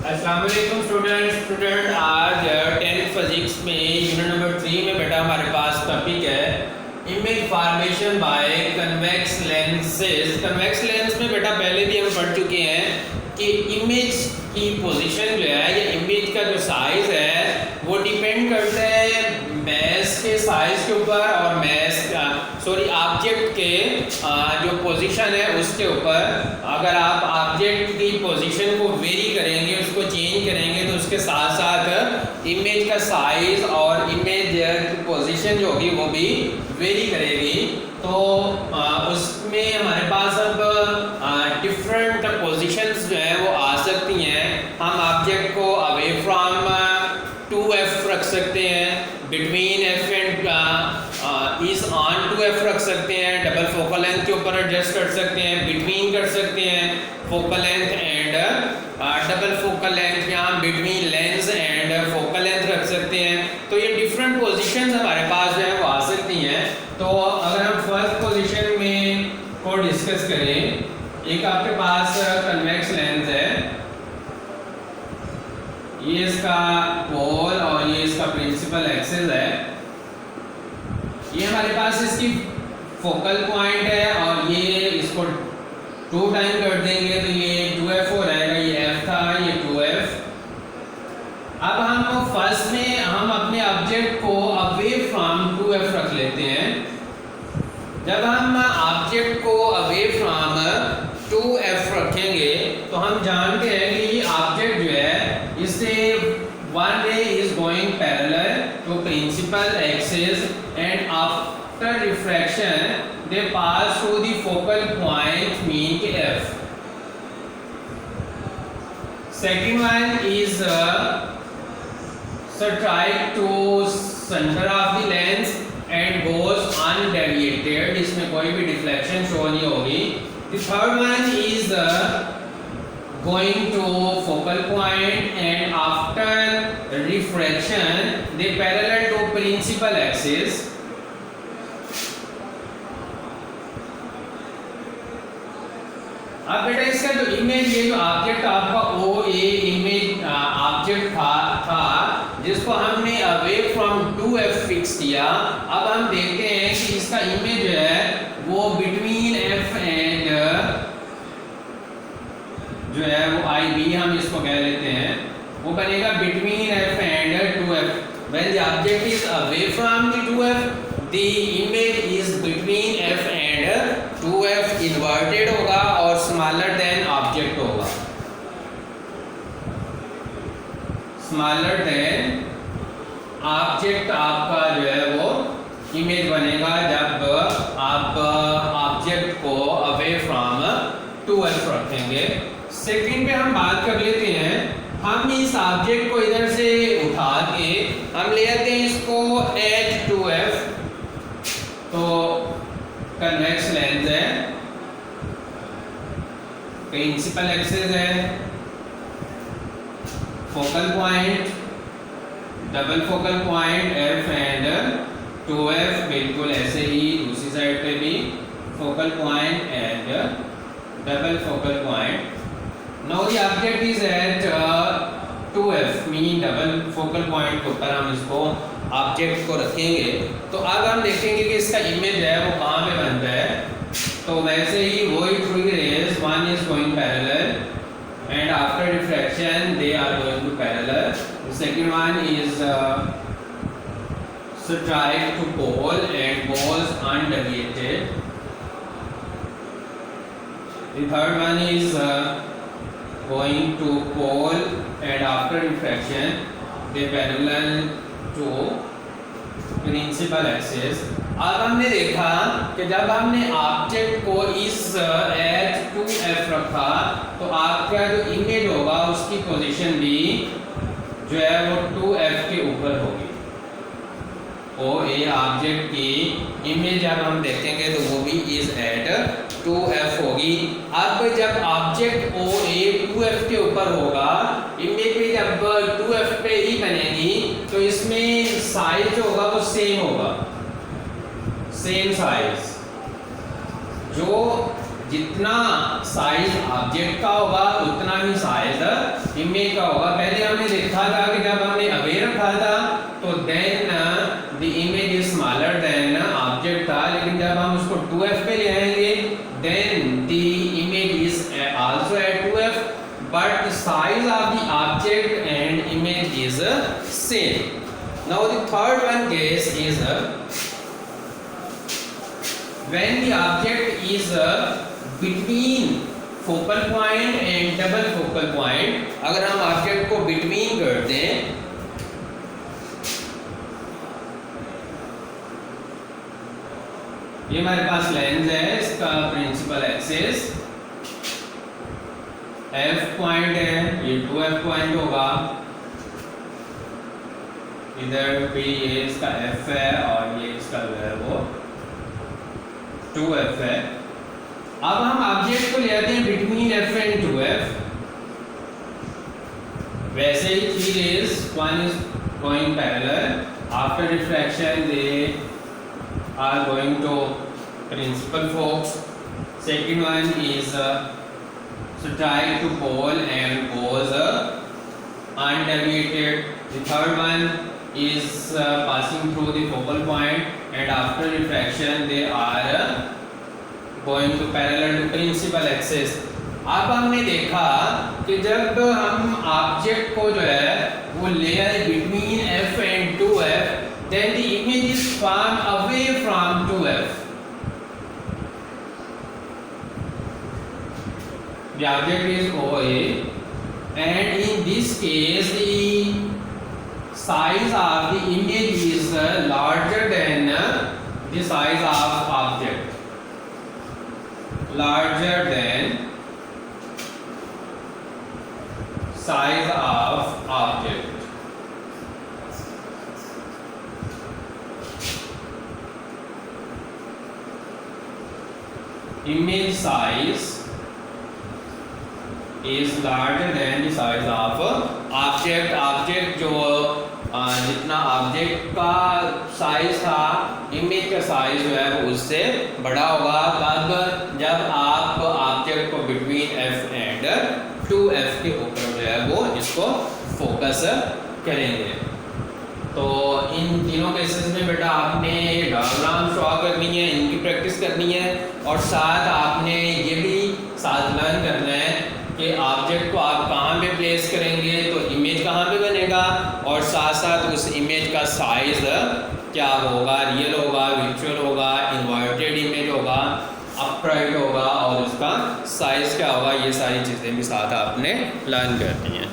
अस्सलाम वालेकुम स्टूडेंट आज 10th फिजिक्स में यूनिट नंबर 3 में बेटा हमारे पास टॉपिक है image formation by convex lenses. Convex lens में बेटा पहले भी हम पढ़ चुके हैं कि इमेज की पोजीशन जो है या इमेज का जो साइज़ है वो डिपेंड करता है बेस के साइज़ के ऊपर और ऑब्जेक्ट के जो पोजीशन है उसके ऊपर। अगर आप ऑब्जेक्ट की पोजीशन को वेरी करेंगे, उसको चेंज करेंगे, तो उसके साथ साथ इमेज का साइज़ और इमेज की पोजीशन जो होगी वो भी वेरी करेगी। तो उसमें हमारे पास अब डिफरेंट पोजीशंस जो है वो आ सकती हैं। हम ऑब्जेक्ट को अवे फ्रॉम 2f रख सकते हैं, between f and is on 2f रख सकते हैं, डबल फोकल लेंथ के ऊपर एडजस्ट कर सकते हैं, बिटवीन कर सकते हैं, focal length and double focal length, यहाँ between lens and focal length रख सकते हैं। तो ये डिफरेंट पोजीशंस हमारे पास जो है वो आ सकती हैं। तो अगर हम फर्स्ट पोजीशन में को डिस्कस करें, एक आपके पास कन्वेक्स लेंस है, ये इसका पोल और ये इसका प्रिंसिपल एक्सिस है। ये हमारे पास इसकी फोकल पॉइंट है और ये इसको 2 टाइम कर देंगे तो ये 2f हो रहेगा, ये f था, ये 2f। अब हम फर्स्ट में हम अपने ऑब्जेक्ट को अवे फ्रॉम 2f रख लेते हैं। जब हम ऑब्जेक्ट को अवे फ्रॉम 2f रखेंगे तो हम जानते हैं कि ये ऑब्जेक्ट जो है इससे one ray is going parallel to principal axis and after refraction they pass through the focal point mean f. Second one is strike to center of the lens and goes undeviated, इसमें कोई भी deflection show नहीं होगी। The third one is going to focal point and after refraction they parallel to principal axis. अब बेटा इसका जो image, ये जो ऑब्जेक्ट आपका ओ ए इमेज ऑब्जेक्ट था जिसको हमने अवे फ्रॉम 2f फिक्स किया। अब हम देखते हैं कि इसका इमेज जो है वो बिटवीन f एंड जो है वो IB हम इसको कह लेते हैं, वो बनेगा between f and 2f। When the object is away from the 2f, the image is between f and 2f, inverted होगा और smaller than object होगा। Smaller than object आपका जो है वो इमेज बनेगा जब आप ऑब्जेक्ट को अवे फ्रॉम 2f रखेंगे। सेकंड पे हम बात कर लेते हैं, हम इस ऑब्जेक्ट को इधर से उठा के हम ले आते हैं इसको एट 2f। तो कन्वेक्स लेंस है, प्रिंसिपल एक्सिस है, focal point, double focal point f and 2f, बिल्कुल ऐसे ही दूसरी साइड पे भी focal point and double focal point. Now the object is at 2f, mean double focal point के ऊपर हम इसको ऑब्जेक्ट को रखेंगे। तो अब हम देखेंगे कि इसका इमेज है वो कहाँ पे बनता है। तो वैसे ही वही three rays, one is going parallel and after refraction they are going to parallel. The second one is strike to pole and goes undeviated. The third one is going to pole and after refraction they parallel to principal axis. अब हमने देखा कि जब हमने object को इस eight 2f रखा तो आपका जो इमेज होगा उसकी पोजीशन भी जो है वो 2f के ऊपर होगी। ओ ए ऑब्जेक्ट की इमेज जब हम देखेंगे तो वो भी इज एट 2f होगी। अब जब ऑब्जेक्ट ओ ए 2f के ऊपर होगा, इमेज भी जब 2f पे ही बनेगी तो इसमें साइज होगा वो सेम होगा, सेम साइज। जो जितना साइज ऑब्जेक्ट का होगा उतना ही साइज इमेज का होगा, पहले हमने देखा था कि जब हमने अवे रखा था तो then the image is smaller than object था, लेकिन जब हम उसको 2f पे ले आएंगे then the image is also at 2f but the size of the object and image is same. Now the third one case is when the object is between focal point and double focal point. अगर हम object को between कर दें ये हमारे पास lens है, इसका principal axis f point है, ये 2f पॉइंट होगा, इधर भी ये इसका f है और ये इसका जो है वो 2f है। अब हम ऑब्जेक्ट को ले आते हैं बिटवीन f एंड 2f। वैसे ही three rays, one is going parallel, after refraction they are going to principal forks. Second one is strike to pole and goes undeviated. The third one is passing through the focal point and after refraction they are going to parallel to principal axis. अब हमने देखा कि जब हम object को जो है वो ले आए between f and 2f then the image is formed away from 2f. The object is OA and in this case the size of the image is larger than the size of object. Larger than size of object. Image size is larger than the size of object. Object जो जितना object का size था image का size जो है वो उससे बड़ा होगा। तब जब आप ऑब्जेक्ट को बिटवीन f एंड 2f के ऊपर जो है वो इसको फोकस करेंगे। तो इन तीनों केसेस में बेटा आपने डायग्राम ड्रॉ करनी है, इनकी प्रैक्टिस करनी है और साथ आपने ये भी साथ लर्न करना है कि ऑब्जेक्ट को आप कहाँ पे प्लेस करेंगे तो इमेज कहाँ पे बनेगा और साथ साथ उस इमेज का साइज क्या होगा, रियल होगा, वर्चुअल होगा, इन्वर्टेड इमेज होगा, अपराइट होगा और उसका साइज क्या होगा, ये सारी चीज़ें भी साथ आपने लर्न करनी है।